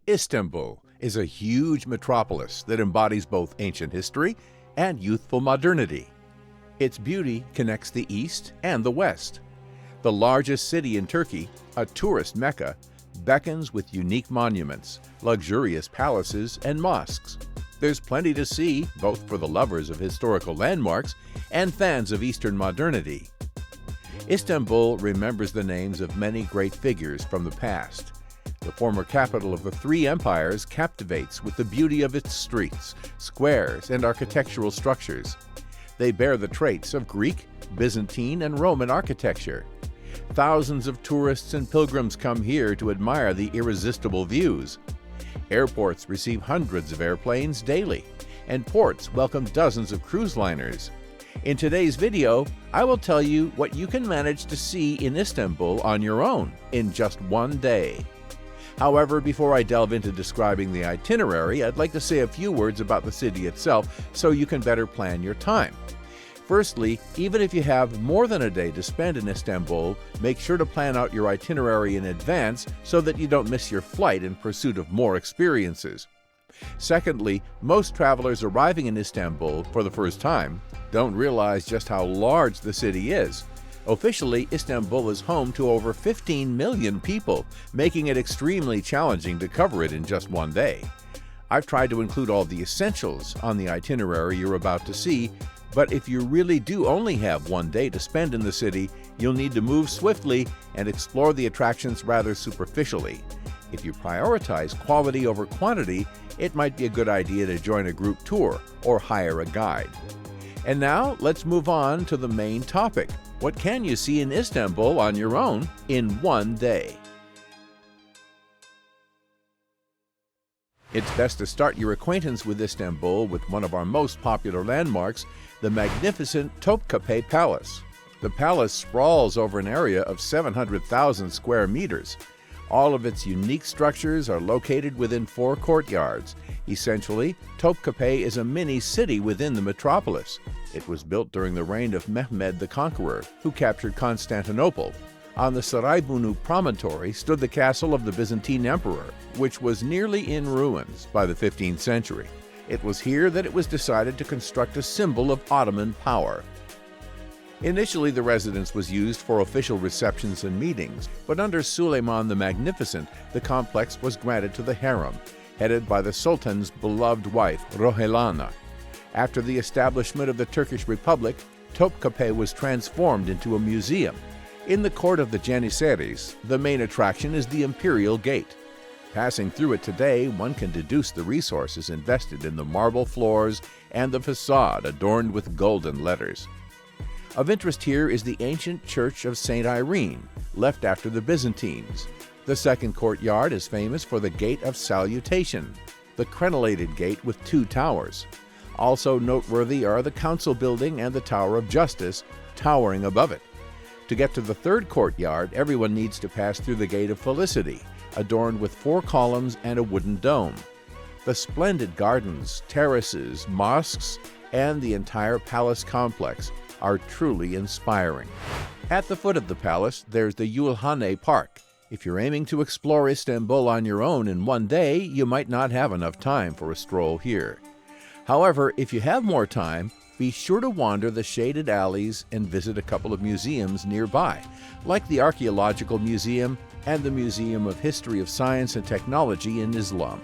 Istanbul is a huge metropolis that embodies both ancient history and youthful modernity. Its beauty connects the East and the West. The largest city in Turkey, a tourist Mecca, beckons with unique monuments, luxurious palaces, and mosques. There's plenty to see, both for the lovers of historical landmarks and fans of Eastern modernity. Istanbul remembers the names of many great figures from the past. The former capital of the three empires captivates with the beauty of its streets, squares, and architectural structures. They bear the traits of Greek, Byzantine, and Roman architecture. Thousands of tourists and pilgrims come here to admire the irresistible views. Airports receive hundreds of airplanes daily, and ports welcome dozens of cruise liners. In today's video, I will tell you what you can manage to see in Istanbul on your own in just one day. However, before I delve into describing the itinerary, I'd like to say a few words about the city itself so you can better plan your time. Firstly, even if you have more than a day to spend in Istanbul, make sure to plan out your itinerary in advance so that you don't miss your flight in pursuit of more experiences. Secondly, most travelers arriving in Istanbul for the first time don't realize just how large the city is. Officially, Istanbul is home to over 15 million people, making it extremely challenging to cover it in just one day. I've tried to include all the essentials on the itinerary you're about to see, but if you really do only have one day to spend in the city, you'll need to move swiftly and explore the attractions rather superficially. If you prioritize quality over quantity, it might be a good idea to join a group tour or hire a guide. And now, let's move on to the main topic. What can you see in Istanbul on your own in one day? It's best to start your acquaintance with Istanbul with one of our most popular landmarks, the magnificent Topkapi Palace. The palace sprawls over an area of 700,000 square meters. All of its unique structures are located within 4 courtyards. Essentially, Topkapi is a mini-city within the metropolis. It was built during the reign of Mehmed the Conqueror, who captured Constantinople. On the Saraybunu promontory stood the castle of the Byzantine emperor, which was nearly in ruins by the 15th century. It was here that it was decided to construct a symbol of Ottoman power. Initially, the residence was used for official receptions and meetings, but under Suleiman the Magnificent, the complex was granted to the harem, headed by the Sultan's beloved wife, Rohelana. After the establishment of the Turkish Republic, Topkapi was transformed into a museum. In the court of the Janissaries, the main attraction is the Imperial Gate. Passing through it today, one can deduce the resources invested in the marble floors and the facade adorned with golden letters. Of interest here is the ancient church of St. Irene, left after the Byzantines. The second courtyard is famous for the Gate of Salutation, the crenellated gate with 2 towers. Also noteworthy are the Council Building and the Tower of Justice, towering above it. To get to the third courtyard, everyone needs to pass through the Gate of Felicity, adorned with 4 columns and a wooden dome. The splendid gardens, terraces, mosques, and the entire palace complex are truly inspiring. At the foot of the palace, there's the Gülhane Park. If you're aiming to explore Istanbul on your own in one day, you might not have enough time for a stroll here. However, if you have more time, be sure to wander the shaded alleys and visit a couple of museums nearby, like the Archaeological Museum and the Museum of History of Science and Technology in Islam.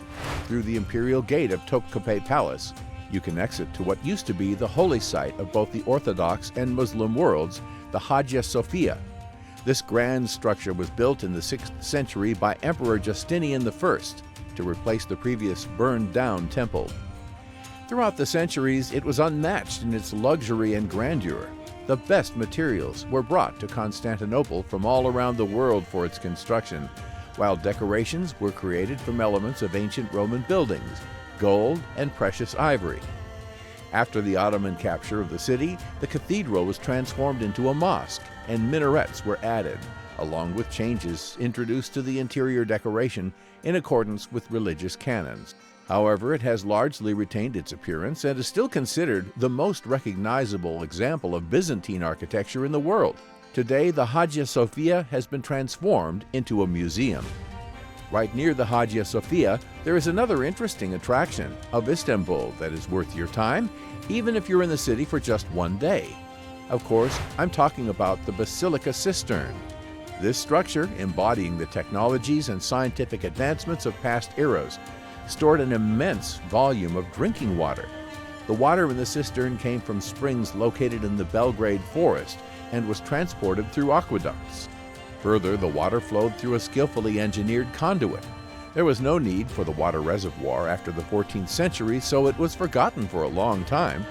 Through the Imperial Gate of Topkapi Palace, you can exit to what used to be the holy site of both the Orthodox and Muslim worlds, the Hagia Sophia. This grand structure was built in the 6th century by Emperor Justinian I to replace the previous burned-down temple. Throughout the centuries, it was unmatched in its luxury and grandeur. The best materials were brought to Constantinople from all around the world for its construction, while decorations were created from elements of ancient Roman buildings, gold, and precious ivory. After the Ottoman capture of the city, the cathedral was transformed into a mosque, and minarets were added, along with changes introduced to the interior decoration in accordance with religious canons. However, it has largely retained its appearance and is still considered the most recognizable example of Byzantine architecture in the world. Today, the Hagia Sophia has been transformed into a museum. Right near the Hagia Sophia, there is another interesting attraction of Istanbul that is worth your time, even if you're in the city for just one day. Of course, I'm talking about the Basilica Cistern. This structure, embodying the technologies and scientific advancements of past eras, stored an immense volume of drinking water. The water in the cistern came from springs located in the Belgrade forest and was transported through aqueducts. Further, the water flowed through a skillfully engineered conduit. There was no need for the water reservoir after the 14th century, so it was forgotten for a long time.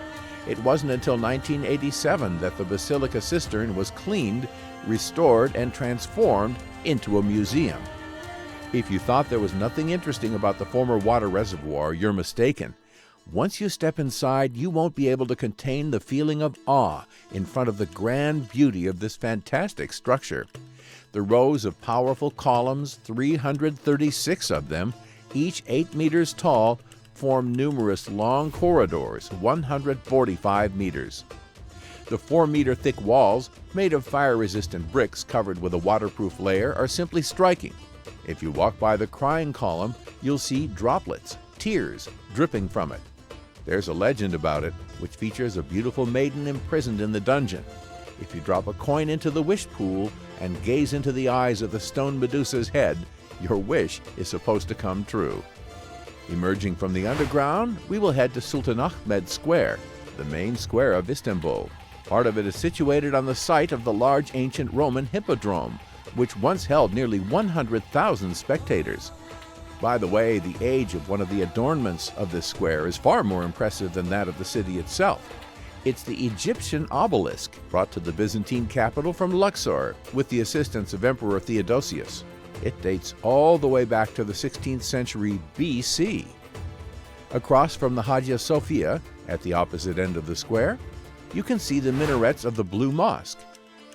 It wasn't until 1987 that the Basilica Cistern was cleaned, restored, and transformed into a museum. If you thought there was nothing interesting about the former water reservoir, you're mistaken. Once you step inside, you won't be able to contain the feeling of awe in front of the grand beauty of this fantastic structure. The rows of powerful columns, 336 of them, each 8 meters tall, form numerous long corridors, 145 meters. The 4-meter-thick walls, made of fire-resistant bricks covered with a waterproof layer, are simply striking. If you walk by the crying column, you'll see droplets, tears, dripping from it. There's a legend about it, which features a beautiful maiden imprisoned in the dungeon. If you drop a coin into the wish pool and gaze into the eyes of the stone Medusa's head, your wish is supposed to come true. Emerging from the underground, we will head to Sultan Ahmed Square, the main square of Istanbul. Part of it is situated on the site of the large ancient Roman hippodrome, which once held nearly 100,000 spectators. By the way, the age of one of the adornments of this square is far more impressive than that of the city itself. It's the Egyptian obelisk, brought to the Byzantine capital from Luxor with the assistance of Emperor Theodosius. It dates all the way back to the 16th century BC. Across from the Hagia Sophia, at the opposite end of the square, you can see the minarets of the Blue Mosque.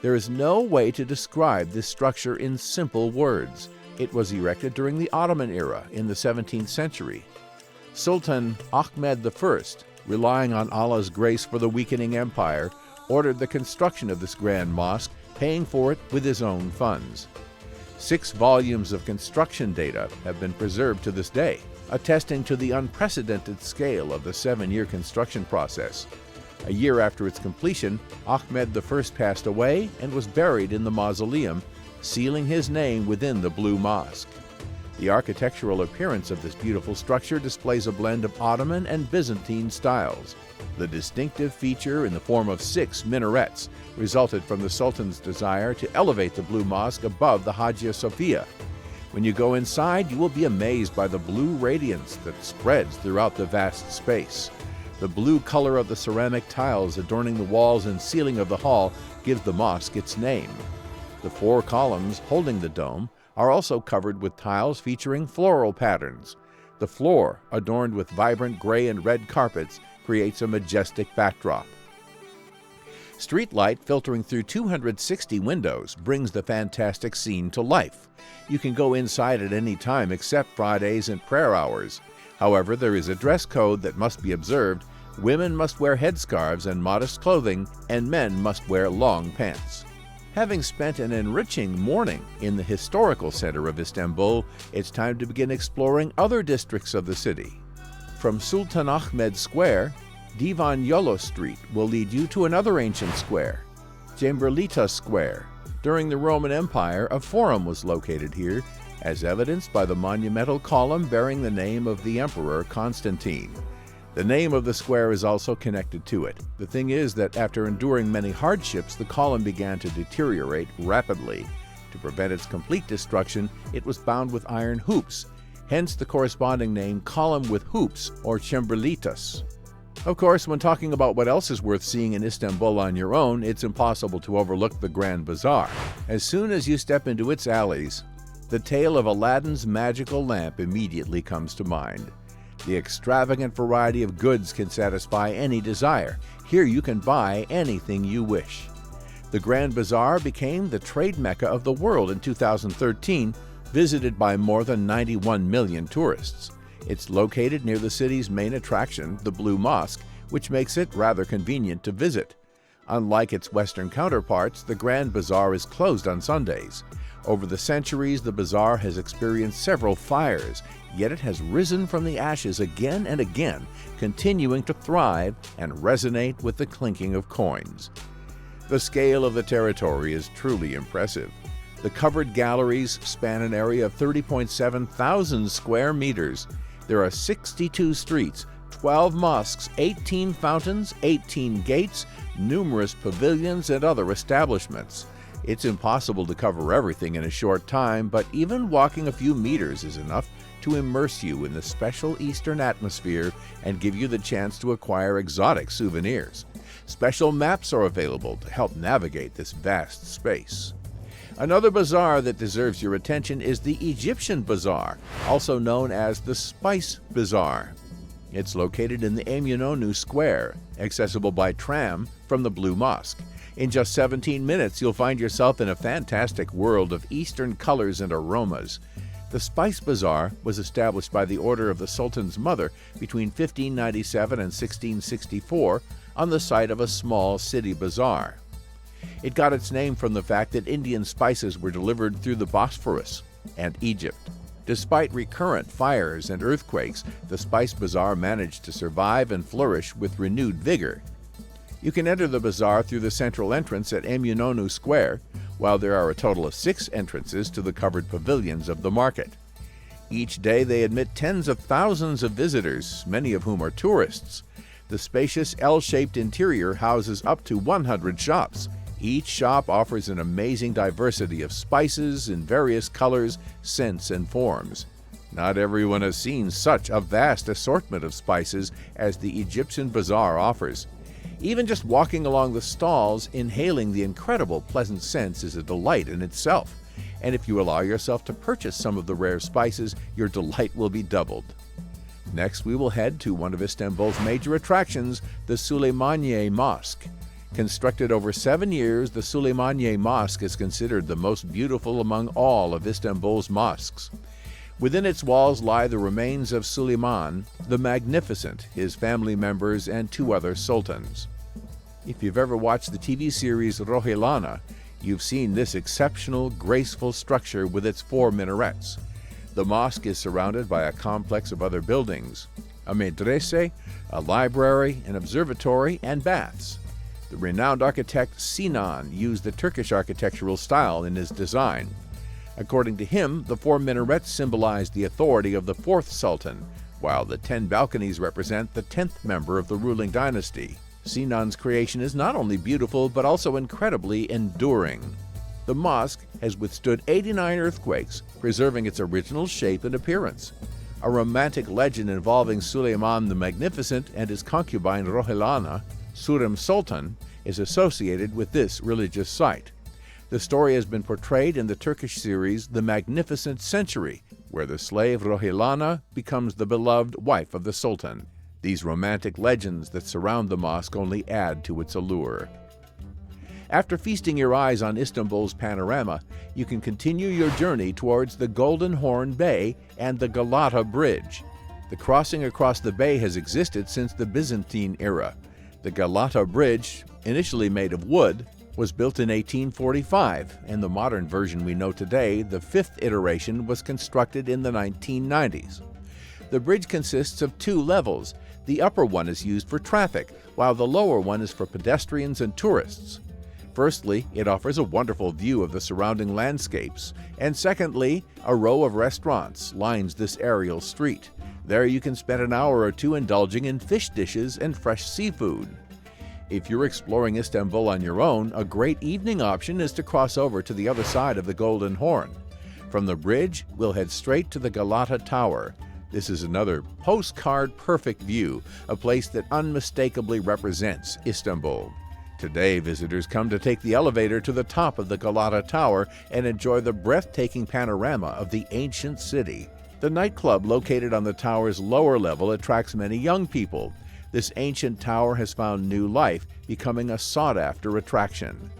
There is no way to describe this structure in simple words. It was erected during the Ottoman era in the 17th century. Sultan Ahmed I, relying on Allah's grace for the weakening empire, ordered the construction of this grand mosque, paying for it with his own funds. 6 volumes of construction data have been preserved to this day, attesting to the unprecedented scale of the 7-year construction process. A year after its completion, Ahmed I passed away and was buried in the mausoleum, sealing his name within the Blue Mosque. The architectural appearance of this beautiful structure displays a blend of Ottoman and Byzantine styles. The distinctive feature in the form of 6 minarets resulted from the Sultan's desire to elevate the Blue Mosque above the Hagia Sophia. When you go inside, you will be amazed by the blue radiance that spreads throughout the vast space. The blue color of the ceramic tiles adorning the walls and ceiling of the hall gives the mosque its name. The 4 columns holding the dome are also covered with tiles featuring floral patterns. The floor, adorned with vibrant gray and red carpets, creates a majestic backdrop. Street light filtering through 260 windows brings the fantastic scene to life. You can go inside at any time except Fridays and prayer hours. However, there is a dress code that must be observed. Women must wear headscarves and modest clothing, and men must wear long pants. Having spent an enriching morning in the historical center of Istanbul, it's time to begin exploring other districts of the city. From Sultan Ahmed Square, Divan Yolo Street will lead you to another ancient square, Cemberlitas Square. During the Roman Empire, a forum was located here, as evidenced by the monumental column bearing the name of the Emperor Constantine. The name of the square is also connected to it. The thing is that after enduring many hardships, the column began to deteriorate rapidly. To prevent its complete destruction, it was bound with iron hoops, hence the corresponding name Column with Hoops, or Cemberlitas. Of course, when talking about what else is worth seeing in Istanbul on your own, it's impossible to overlook the Grand Bazaar. As soon as you step into its alleys, the tale of Aladdin's magical lamp immediately comes to mind. The extravagant variety of goods can satisfy any desire. Here you can buy anything you wish. The Grand Bazaar became the trade mecca of the world in 2013, visited by more than 91 million tourists. It's located near the city's main attraction, the Blue Mosque, which makes it rather convenient to visit. Unlike its Western counterparts, the Grand Bazaar is closed on Sundays. Over the centuries, the bazaar has experienced several fires, yet it has risen from the ashes again and again, continuing to thrive and resonate with the clinking of coins. The scale of the territory is truly impressive. The covered galleries span an area of 30.7 thousand square meters. There are 62 streets, 12 mosques, 18 fountains, 18 gates, numerous pavilions, and other establishments. It's impossible to cover everything in a short time, but even walking a few meters is enough to immerse you in the special Eastern atmosphere and give you the chance to acquire exotic souvenirs. Special maps are available to help navigate this vast space. Another bazaar that deserves your attention is the Egyptian Bazaar, also known as the Spice Bazaar. It's located in the Emunonu Square, accessible by tram from the Blue Mosque. In just 17 minutes, you'll find yourself in a fantastic world of Eastern colors and aromas. The Spice Bazaar was established by the order of the Sultan's mother between 1597 and 1664 on the site of a small city bazaar. It got its name from the fact that Indian spices were delivered through the Bosphorus and Egypt. Despite recurrent fires and earthquakes, the Spice Bazaar managed to survive and flourish with renewed vigor. You can enter the bazaar through the central entrance at Emunonu Square, while there are a total of 6 entrances to the covered pavilions of the market. Each day they admit tens of thousands of visitors, many of whom are tourists. The spacious L-shaped interior houses up to 100 shops. Each shop offers an amazing diversity of spices in various colors, scents, and forms. Not everyone has seen such a vast assortment of spices as the Egyptian Bazaar offers. Even just walking along the stalls, inhaling the incredible pleasant scents is a delight in itself. And if you allow yourself to purchase some of the rare spices, your delight will be doubled. Next, we will head to one of Istanbul's major attractions, the Süleymaniye Mosque. Constructed over 7 years, the Süleymaniye Mosque is considered the most beautiful among all of Istanbul's mosques. Within its walls lie the remains of Süleyman the Magnificent, his family members, and 2 other sultans. If you've ever watched the TV series Rohilana, you've seen this exceptional, graceful structure with its 4 minarets. The mosque is surrounded by a complex of other buildings, a medrese, a library, an observatory, and baths. The renowned architect Sinan used the Turkish architectural style in his design. According to him, the 4 minarets symbolize the authority of the 4th Sultan, while the 10 balconies represent the 10th member of the ruling dynasty. Sinan's creation is not only beautiful, but also incredibly enduring. The mosque has withstood 89 earthquakes, preserving its original shape and appearance. A romantic legend involving Süleyman the Magnificent and his concubine Rohilana, Surem Sultan, is associated with this religious site. The story has been portrayed in the Turkish series The Magnificent Century, where the slave Rohilana becomes the beloved wife of the Sultan. These romantic legends that surround the mosque only add to its allure. After feasting your eyes on Istanbul's panorama, you can continue your journey towards the Golden Horn Bay and the Galata Bridge. The crossing across the bay has existed since the Byzantine era. The Galata Bridge, initially made of wood, was built in 1845, and the modern version we know today, the 5th iteration, was constructed in the 1990s. The bridge consists of 2 levels. The upper one is used for traffic, while the lower one is for pedestrians and tourists. Firstly, it offers a wonderful view of the surrounding landscapes, and secondly, a row of restaurants lines this aerial street. There you can spend an hour or 2 indulging in fish dishes and fresh seafood. If you're exploring Istanbul on your own, a great evening option is to cross over to the other side of the Golden Horn. From the bridge, we'll head straight to the Galata Tower. This is another postcard-perfect view, a place that unmistakably represents Istanbul. Today, visitors come to take the elevator to the top of the Galata Tower and enjoy the breathtaking panorama of the ancient city. The nightclub located on the tower's lower level attracts many young people. This ancient tower has found new life, becoming a sought-after attraction.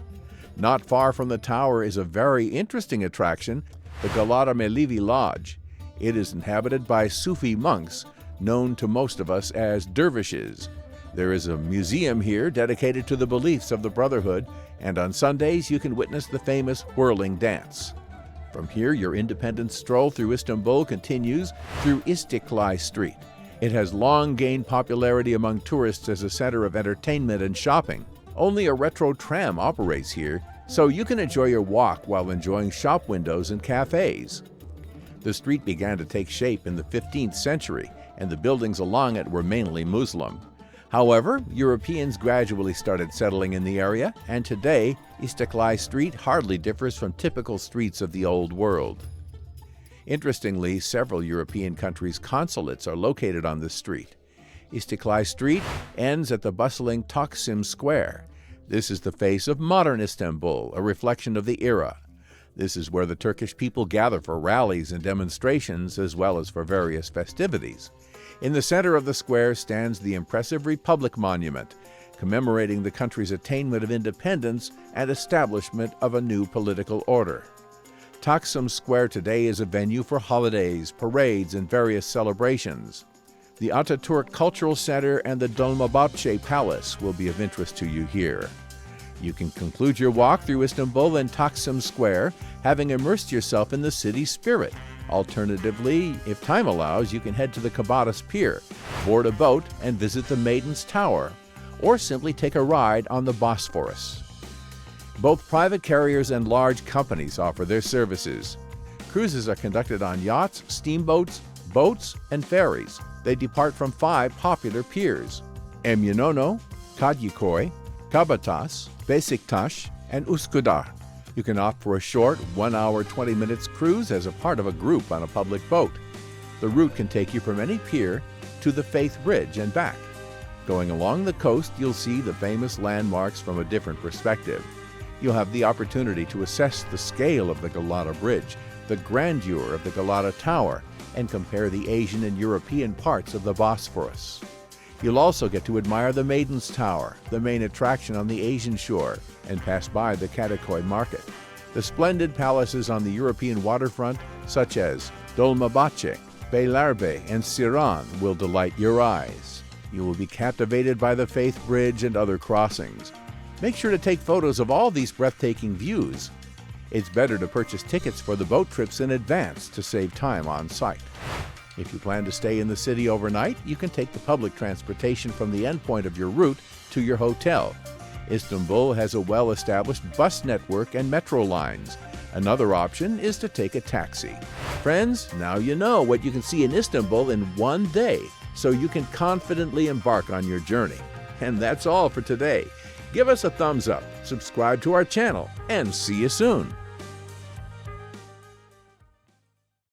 Not far from the tower is a very interesting attraction, the Galata Melevi Lodge. It is inhabited by Sufi monks, known to most of us as dervishes. There is a museum here dedicated to the beliefs of the Brotherhood, and on Sundays you can witness the famous whirling dance. From here, your independent stroll through Istanbul continues through Istiklal Street. It has long gained popularity among tourists as a center of entertainment and shopping. Only a retro tram operates here, so you can enjoy your walk while enjoying shop windows and cafes. The street began to take shape in the 15th century, and the buildings along it were mainly Muslim. However, Europeans gradually started settling in the area, and today, Istiklal Street hardly differs from typical streets of the Old World. Interestingly, several European countries' consulates are located on this street. Istiklal Street ends at the bustling Taksim Square. This is the face of modern Istanbul, a reflection of the era. This is where the Turkish people gather for rallies and demonstrations, as well as for various festivities. In the center of the square stands the impressive Republic Monument, commemorating the country's attainment of independence and establishment of a new political order. Taksim Square today is a venue for holidays, parades, and various celebrations. The Ataturk Cultural Center and the Dolmabahce Palace will be of interest to you here. You can conclude your walk through Istanbul and Taksim Square, having immersed yourself in the city's spirit. Alternatively, if time allows, you can head to the Kabatas Pier, board a boat, and visit the Maiden's Tower, or simply take a ride on the Bosphorus. Both private carriers and large companies offer their services. Cruises are conducted on yachts, steamboats, boats, and ferries. They depart from 5 popular piers: Eminönü, Kadıköy, Kabatas, Beşiktaş, and Üsküdar. You can opt for a short 1 hour 20 minutes cruise as a part of a group on a public boat. The route can take you from any pier to the Faith Bridge and back. Going along the coast, you'll see the famous landmarks from a different perspective. You'll have the opportunity to assess the scale of the Galata Bridge, the grandeur of the Galata Tower, and compare the Asian and European parts of the Bosphorus. You'll also get to admire the Maiden's Tower, the main attraction on the Asian shore, and pass by the Kadıköy Market. The splendid palaces on the European waterfront, such as Dolmabahce, Beylerbeyi, and Siran, will delight your eyes. You will be captivated by the Faith Bridge and other crossings. Make sure to take photos of all these breathtaking views. It's better to purchase tickets for the boat trips in advance to save time on site. If you plan to stay in the city overnight, you can take the public transportation from the endpoint of your route to your hotel. Istanbul has a well-established bus network and metro lines. Another option is to take a taxi. Friends, now you know what you can see in Istanbul in one day, so you can confidently embark on your journey. And that's all for today. Give us a thumbs up, subscribe to our channel, and see you soon.